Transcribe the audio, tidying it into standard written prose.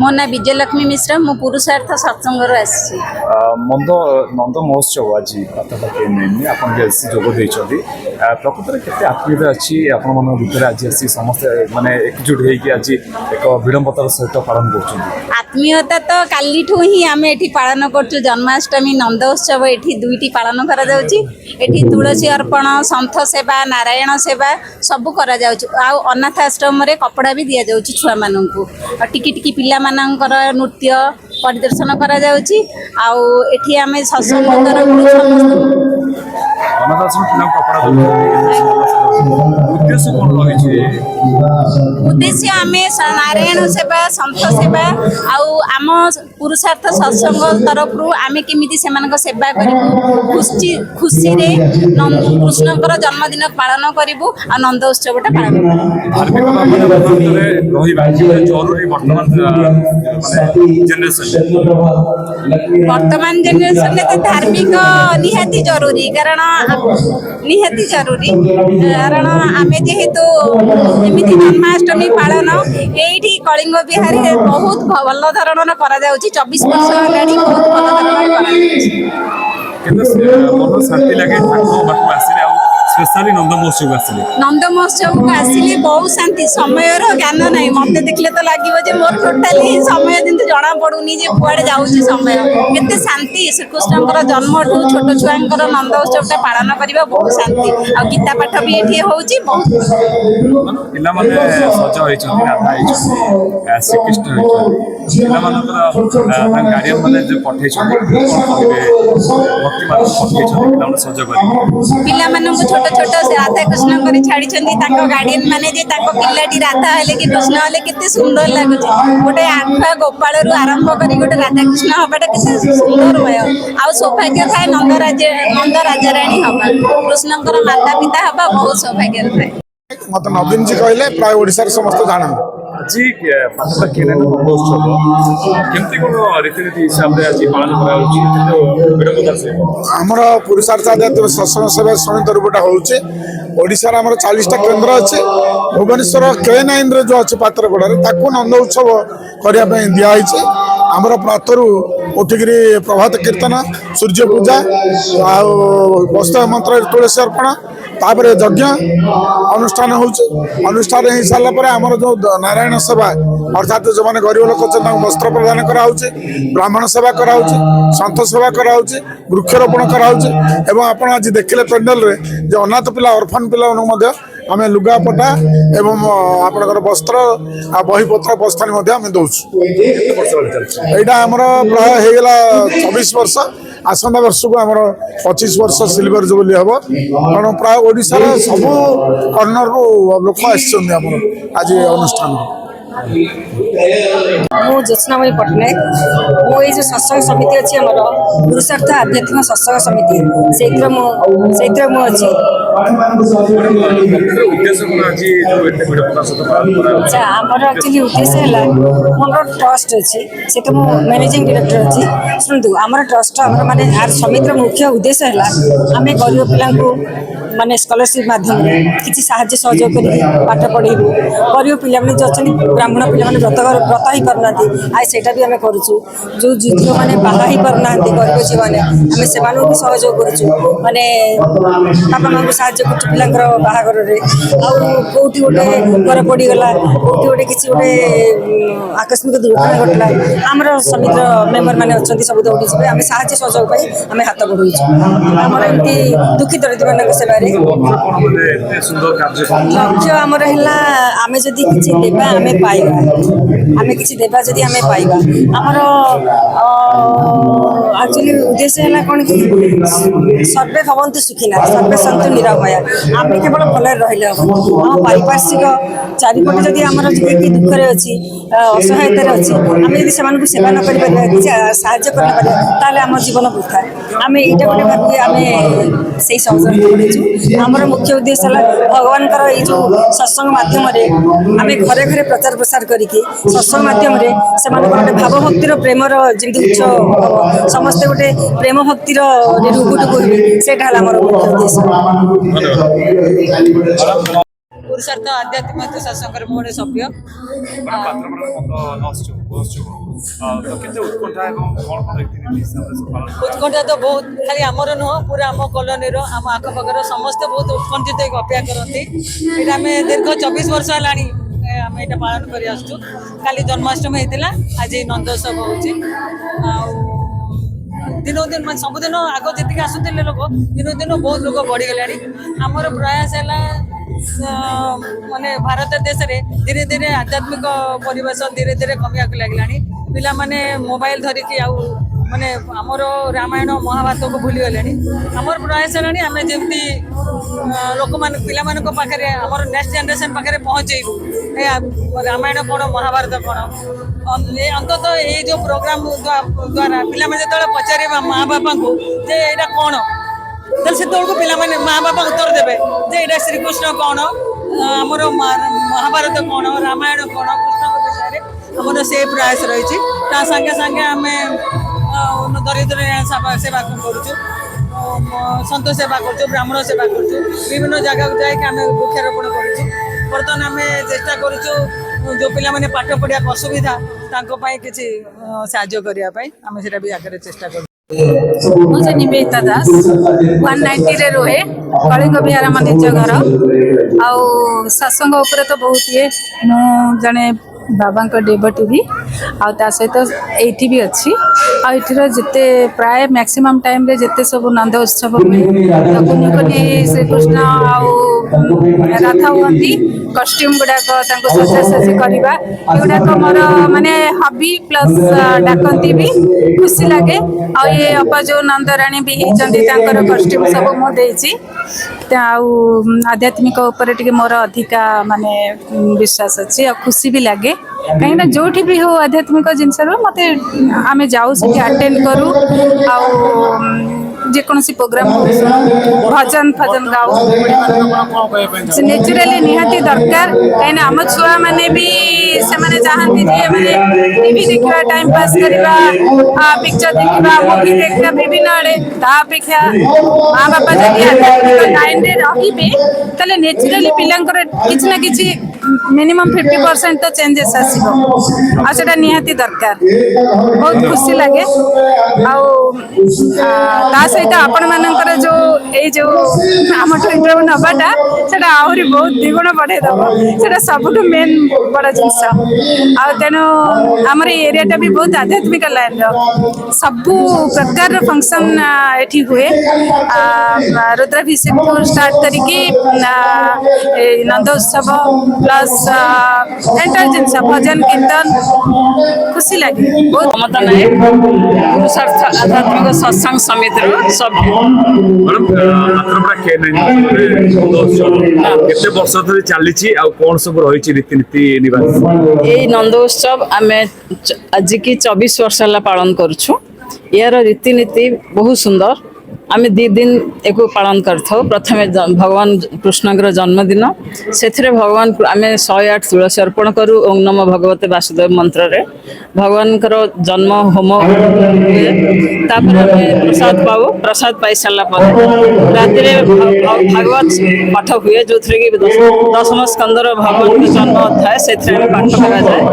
मो ना विजयलक्ष्मी मिश्रा मु पुरुषार्थ सत्संगर आसी नंद महोत्सव आज पाखापाखि आप जोग देते प्रकृत में केते आत्मीयता अच्छी आपण भितर आज आसी समस्त माने एकजुट होगी आज एक विडंबतार सहित पालन कर आत्मीयता तो काली ही आम ये पालन कर जन्माष्टमी नंदोत्सव ये दुईटी पालन करा तुलसी अर्पण संथ सेवा नारायण सेवा सब करा अनाथ आश्रम कपड़ा भी दि जाऊँ छुआ मानू टिकी टिकी पिला मानकर नृत्य परिदर्शन करा एठी आमे सत्संग उद्देश्य कौन लगे उद्देश्य आम नारायण सेवा संत सेवा आम पुरुषार्थ सत्संग तरफ आम केमी सेवा करूँ खुशी रे कृष्णकर जन्मदिन पालन करूँ आ नंदोत्सव पालन वर्तमान जेनेरेशन में धार्मिक निहाती जरूरी कारण आम जेहेतु एमती जन्माष्टमी पालन ये कलिंग बिहार बहुत भल धरण कर 24 वर्ष होगा बहुत भल शांति लगे स्पेशली नंद महोत्सव आसिले नंद महोत्सव को आसिले बहुत शांति समय ज्ञान ना मत देखले तो लगे मोर टोटाली समय जमी जना पड़ूनी कुआड़े जाऊँगी समय केते शांति श्रीकृष्ण जन्म ठू छोट छुआ नंदोत्सव पालन करवा बहुत शांति आ गीता पाठ भी ये होची बहुत पिला माने सज होइछन राधा होइछन श्रीकृष्ण होइछन पिला गार्डियन माने जो पठेछन भक्ति मान पठेछन पिला सज करी पिला मानन छोट छोट राधा कृष्ण कर छाड़ी गार्डियन माने जे पिलाटी राधा हेले कि कृष्ण हेले केते सुंदर लगुच गोटे आठुआ गोपाल रु आरंभ करी गोटे राधा कृष्ण हबाटा केते सुंदर भय आ सौभाग्य थाए नंद राजा रानी हबा कृष्णकर माता पिता हबा बहुत सौभाग्य थाए मत नवीन जी कहले प्राय ओडिसा समस्त जानते आज पाखापाखि महोत्सव केमती कौन रीतिनीति हिसाब से आज पालन आमर पुरुषार्थ सत्संग सेवा श्रेणी तरफटा होशार आम 40टा केन्द्र अच्छे भुवनेश्वर K9 जो अच्छे पात्रपड़े नंद उत्सव करने दिखाई आमर प्रातरु उठिकी प्रभात कीर्तन सूर्य पूजा वस्त्र मंत्र तुलसी अर्पण तापर यज्ञ अनुष्ठान अनुष्ठान हो सारापर आमर जो नारायण सेवा अर्थात जो मैंने गरीब लोक वस्त्र प्रदान कराऊे ब्राह्मण सेवा कराऊे सन्थ सेवा कराऊे वृक्षरोपण कराऊे आप आज देखिले पेंडेल रे जो अनाथ पिला अर्फान पिला आम लुगापटा एवं आपणकर वस्त्र आ बहीपत्र बस्तानी आम दौचु यहाँ आमर प्राय होगला 24 वर्ष आसंता वर्ष को आमर 25 वर्ष सिल्वर जुबली हम कारण प्राय ओडिशार सबू कर्णर लोक आज अनुष्ठान मु ज्योत्सनामयी पट्टनायक मो ये जो सत्संग समिति अच्छी आम पुरुषार्थ आध्यात्मिक सत्संग समिति से अच्छी अच्छा आमर एक्चुअली उद्देश्य है मोर ट्रस्ट अच्छी से तो मैनेजिंग डायरेक्टर अच्छी शुणु आमर ट्रस्ट आम माने समितिर मुख्य उद्देश्य है आम गरीब पिला माने स्कॉलरशिप माध्यम किसी साहाय्य सहयोग कर पाठ पढ़ेबू गरीब पिला जो अच्छा ब्राह्मण पिला व्रत ही पारना आज सेटा भी आम करुचु जो झील मैंने बाहा ही पारना गरीब झील मैंने आम से भी सहयोग करुचु माने बापा माँ को साहय कर पिलांकर बाहागर कौटी गोटे घर पड़गला कौटी गोटे किसी गोटे आकस्मिक दुर्घटना घटला आमर समितिर मेम्बर मैंने अच्छा सब दौड़ी जी आम साहय सहयोग आम हाथ बढ़ाऊ आमर एमती दुखी दरिद्र मान सेवा लक्ष्य आमर है आम जदि किसी देवा आम पाइबा आम किसी देवा जदि आम पाइबा आमर एक्चुअली उद्देश्य है कौन कि सर्वे भवन्तु सुखिना सर्वे सन्तु निरामया आम केवल भल रही हम आम पारिपार्श्विक चारिपटे जदि आमर कि दुखरे अच्छी असहायतार अच्छी आम यदि से सेवा न कर किसी साहाय्य कर आम जीवन वृथा आम यहाँ गोटे भावी आम से सहयोग बढ़ेचु आमर मुख्य उद्देश्य है भगवान ये जो सत्संग मध्यम आम घरे घरे प्रचार प्रसार करके सत्संग मध्यम से गोटे भाव भक्तिर प्रेमर जमी उच्च हम समस्ते गोटे प्रेम भक्तिर रुगुटुकु से मुख्य उद्देश्य। ପୁରୁଷାର୍ଥ ଆଧ୍ୟାତ୍ମିକ ସତ୍ସଙ୍ଗର ମୁଁ ଗୋଟେ ସଭ୍ୟ। ପାତ୍ରପଡ଼ାର ମହୋତ୍ସବ ତ କେତେ ଉତ୍କଣ୍ଠା ଏବଂ କ'ଣ କ'ଣ ରୀତିନୀତି ହିସାବରେ ସବୁ ପାଳନ କରାଯାଉଛି? ଉତ୍କଣ୍ଠା ତ ବହୁତ, ଖାଲି ଆମର ନୁହଁ, ପୁରା ଆମ କଲୋନୀର ଆମ ଆଖପାଖର ସମସ୍ତେ ବହୁତ ଉତ୍କଣ୍ଠିତ ହେଇକି ଅପେକ୍ଷା କରନ୍ତି। ଏଇଟା ଆମେ ଦୀର୍ଘ 24 ବର୍ଷ ହେଲାଣି ଆମେ ଏଇଟା ପାଳନ କରି ଆସୁଛୁ। କାଲି ଜନ୍ମାଷ୍ଟମୀ ହେଇଥିଲା, ଆଜି ନନ୍ଦୋତ୍ସବ ହେଉଛି। ଆଉ ଦିନକୁ ଦିନ ମାନେ ସବୁଦିନ ଆଗ ଯେତିକି ଆସୁଥିଲେ ଲୋକ, ଦିନକୁ ଦିନ ବହୁତ ଲୋକ ବଢ଼ିଗଲାଣି। ଆମର ପ୍ରୟାସ ହେଲା ମାନେ ଭାରତ ଦେଶରେ ଧୀରେ ଧୀରେ ଆଧ୍ୟାତ୍ମିକ ପରିବେଶ ଧୀରେ ଧୀରେ କମିବାକୁ ଲାଗିଲାଣି। ପିଲାମାନେ ମୋବାଇଲ ଧରିକି ଆଉ ମାନେ ଆମର ରାମାୟଣ ମହାଭାରତକୁ ଭୁଲିଗଲେଣି। ଆମର ପ୍ରୟାସ ହେଲାଣି ଆମେ ଯେମିତି ଲୋକମାନେ ପିଲାମାନଙ୍କ ପାଖରେ ଆମର ନେକ୍ସଟ ଜେନେରେସନ୍ ପାଖରେ ପହଞ୍ଚେଇବୁ ଏ ରାମାୟଣ କ'ଣ ମହାଭାରତ କ'ଣ। ଅନ୍ତତଃ ଏଇ ଯେଉଁ ପ୍ରୋଗ୍ରାମ ଦ୍ୱାରା ପିଲାମାନେ ଯେତେବେଳେ ପଚାରିବେ ମା ବାପାଙ୍କୁ ଯେ ଏଇଟା କ'ଣ, ତାହେଲେ ସେତେବେଳକୁ ପିଲାମାନେ ମା ବାପା ଉତ୍ତର ଦେବେ ଯେ ଏଇଟା ଶ୍ରୀକୃଷ୍ଣ କ'ଣ, ଆମର ମହାଭାରତ କ'ଣ, ରାମାୟଣ କ'ଣ, କୃଷ୍ଣଙ୍କ ବିଷୟରେ ଆମର ସେ ପ୍ରୟାସ ରହିଛି। ତା ସାଙ୍ଗେ ସାଙ୍ଗେ ଆମେ ଦରିଦ୍ର ସେବା କରୁଛୁ, ସନ୍ଥ ସେବା କରୁଛୁ, ବ୍ରାହ୍ମଣ ସେବା କରୁଛୁ, ବିଭିନ୍ନ ଜାଗାକୁ ଯାଇକି ଆମେ ବୃକ୍ଷାରୋପଣ କରୁଛୁ। ବର୍ତ୍ତମାନ ଆମେ ଚେଷ୍ଟା କରୁଛୁ ଯେଉଁ ପିଲାମାନେ ପାଠ ପଢ଼ିବାକୁ ଅସୁବିଧା ତାଙ୍କ ପାଇଁ କିଛି ସାହାଯ୍ୟ କରିବା ପାଇଁ ଆମେ ସେଇଟା ବି ଆଗରେ ଚେଷ୍ଟା କରୁଛୁ। ମୁଁ ଯେ ନିବେଦିତା ଦାସ 190 ରୁହେ, କଳିଙ୍ଗ ବିହାର ଆମ ନିଜ ଘର। ଆଉ ସତ୍ସଙ୍ଗ ଉପରେ ତ ବହୁତ ଇଏ, ମୁଁ ଜଣେ ବାବାଙ୍କ ଡେଭୋଟି ବି, ଆଉ ତା ସହିତ ଏଇଠି ବି ଅଛି। ଆଉ ଏଠିର ଯେତେ ପ୍ରାୟ ମ୍ୟାକ୍ସିମମ୍ ଟାଇମ୍ରେ ଯେତେ ସବୁ ନନ୍ଦ ଉତ୍ସବ ହୁଏ, କୁନି କୁନି ଶ୍ରୀକୃଷ୍ଣ ଆଉ ରାଧା ହୁଅନ୍ତି, କଷ୍ଟ୍ୟୁମ୍ ଗୁଡ଼ାକ ତାଙ୍କୁ ସଜାସଜି କରିବା ଏଗୁଡ଼ାକ ମୋର ମାନେ ହବି ପ୍ଲସ୍ ଡାକନ୍ତି ବି, ଖୁସି ଲାଗେ। ଆଉ ଏ ଅପା ଯେଉଁ ନନ୍ଦରାଣୀ ବି ହେଇଛନ୍ତି ତାଙ୍କର କଷ୍ଟ୍ୟୁମ୍ ସବୁ ମୁଁ ଦେଇଛି। ଆଉ ଆଧ୍ୟାତ୍ମିକ ଉପରେ ଟିକେ ମୋର ଅଧିକା ମାନେ ବିଶ୍ୱାସ ଅଛି, ଆଉ ଖୁସି ବି ଲାଗେ। କାହିଁକିନା ଯେଉଁଠି ବି ହଉ ଆଧ୍ୟାତ୍ମିକ ଜିନିଷରୁ ମୋତେ ଆମେ ଯାଉ ସେଠି ଆଟେଣ୍ଡ କରୁ, ଆଉ ଯେକୌଣସି ପ୍ରୋଗ୍ରାମ ଭଜନ ଫଜନ ଗାଉ। ନ୍ୟାଚୁରାଲି ନିହାତି ଦରକାର, କାହିଁକିନା ଆମ ଛୁଆମାନେ ବି ସେମାନେ ଚାହାନ୍ତି ଯେ ମାନେ ଟିଭି ଦେଖିବା, ଟାଇମ୍ ପାସ୍ କରିବା, ପିକ୍ଚର ଦେଖିବା, ମୁଭି ଦେଖିବା ବିଭିନ୍ନ ଆଡ଼େ। ତା ଅପେକ୍ଷା ମା ବାପା ଯଦି ଆଧ୍ୟାତ୍ମିକ ଲାଇନରେ ରହିବେ ତାହେଲେ ନ୍ୟାଚୁରାଲି ପିଲାଙ୍କର କିଛି ନା କିଛି ମିନିମମ୍ 50% ତ ଚେଞ୍ଜେସ୍ ଆସିବ, ଆଉ ସେଟା ନିହାତି ଦରକାର। ବହୁତ ଖୁସି ଲାଗେ। ଆଉ ତା ସହିତ ଆପଣମାନଙ୍କର ଯେଉଁ ଏଇ ଯେଉଁ ଆମଠୁ ଇଣ୍ଟରଭ୍ୟୁ ନେବାଟା ସେଟା ଆହୁରି ବହୁତ ଦ୍ୱିଗୁଣ ବଢ଼େଇ ଦେବ, ସେଟା ସବୁଠୁ ମେନ୍ ବଡ଼ ଜିନିଷ। ଆଉ ତେଣୁ ଆମର ଏଇ ଏରିଆଟା ବି ବହୁତ ଆଧ୍ୟାତ୍ମିକ ଲାଇନ୍ର, ସବୁ ପ୍ରକାରର ଫଙ୍କସନ୍ ଏଠି ହୁଏ। ରୁଦ୍ରାଭିଷେକଠୁ ଷ୍ଟାର୍ଟ କରିକି ନନ୍ଦ ଉତ୍ସବ ପ୍ଲସ୍ ଏଣ୍ଟାର ଜିନିଷ ଭଜନ କୀର୍ତ୍ତନ, ଖୁସି ଲାଗେ ବହୁତ। ମମତା ନାୟକ, ପୁରୁଷାର୍ଥ ଆଧ୍ୟାତ୍ମିକ ସତ୍ସଙ୍ଗ ସମିତିର ସଭ୍ୟ। ପାତ୍ରପଡ଼ା କେତେ ବର୍ଷ ଧରି ଚାଲିଛି ଆଉ କ'ଣ ସବୁ ରହିଛି ରୀତିନୀତି ନିବାସ? এই নন্দ উৎসব আমি আজকে 24 বর্ষ হল পালন করছু। ইয়ার রীতিনীতি বহু সুন্দর। আমি 2 দিন একু পালন করথাও। প্রথমে ভগবান কৃষ্ণଙ୍କର জন্মদিন, সেথিরে ভগবান আমি 108 তুলসী অর্পণ করু ওং নমো ভগবতে বাসুদেব মন্ত্রে। ভগবানଙ୍କର জন্ম হোম ହୁଏ, তারপরে আমি প্রসাদ পাও। প্রসাদ পাই সারা পরে রাতে ভাগবত পাঠ হুয়ে, যে দশম স্কন্ধর ভগবান জন্ম অধ্যায় সেথিরে পাঠ করা যায়।